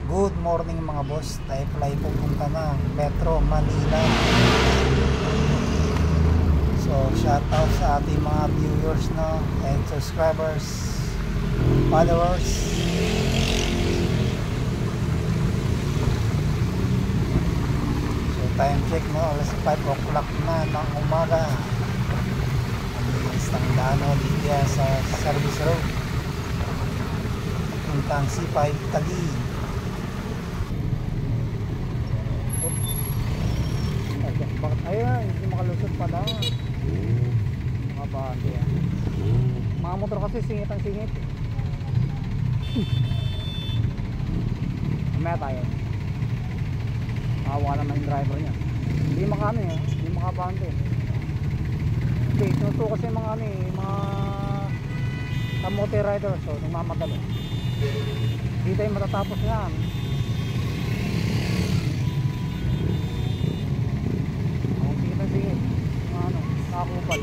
Good morning mga boss. Tayo pala ay pupunta ng Metro Manila. So shout out sa ating mga viewers no, and subscribers, followers. So time check no, alas 5 o'clock na ng umaga. Ang isang dano dito sa service road puntang C5 Taguig. Bakit ayun, hindi makalusot pala mga bante yan. Mga motor kasi singit ang singit mamaya tayo makawa naman yung driver nya, hindi makano eh, hindi makabante. Okay, sinuto kasi mga ano eh, mga kamote rider, so nagmamadali, hindi tayo matatapos yan. Ano, nakakupal.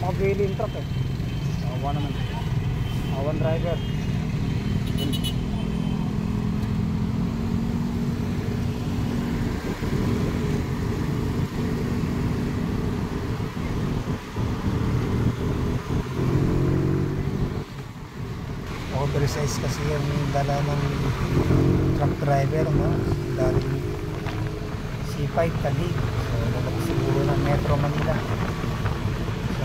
Makabili yung truck eh. Awa naman. Awan driver. Oversize kasi yung dala ng truck driver no? Dahil C5 Taguig. So lalabas siguro ng Metro Manila.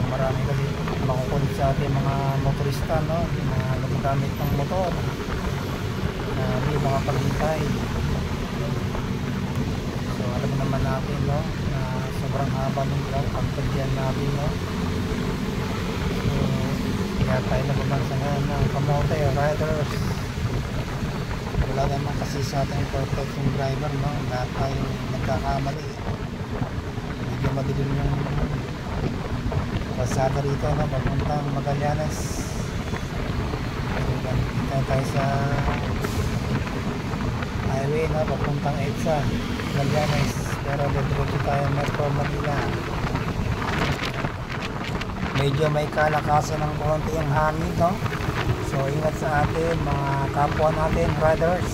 Marami kasi makukulit sa ating mga motorista no, yung mga gumagamit ng motor na hindi makapaghintay. So alam naman natin no, na sobrang haba ng truck pagtagyan natin no. So kaya tayo nababansa ngayon ng kamote riders. Wala naman kasi sa ating perfect yung driver no, lahat tayo nagkakamali. Medyo madilim yung pasada rito na papuntang Magallanes. Kita tayo sa highway na papuntang EDSA Magallanes, pero diretso tayo Metro Manila. Medyo may kalakasan ng konti yung hangin no? So ingat sa atin mga kapwa natin riders.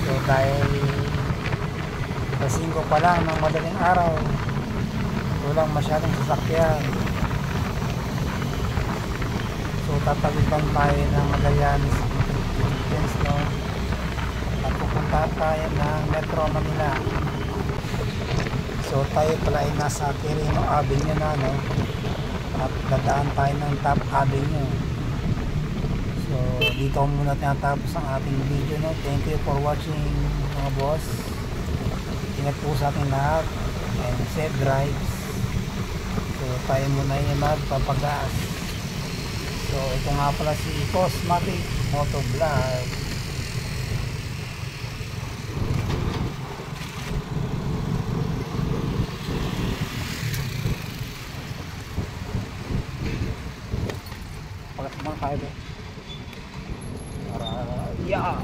So dahil sa 5 pa lang ng madaling araw, walang masyadong sasakyan. So tatagipan tayo ng Magallanes no? At pupunta tayo ng Metro Manila. So tayo pala ay nasa Quirino Avenue na no? At dadaan tayo ng Top Avenue. So dito muna tinatapos ang ating video no? Thank you for watching mga boss. Ingat po sa ating lahat and safe drives. So tayo muna yung magpapagas. So ito nga pala si Cosmatic Motovlog. Pagas naman tayo para yeah.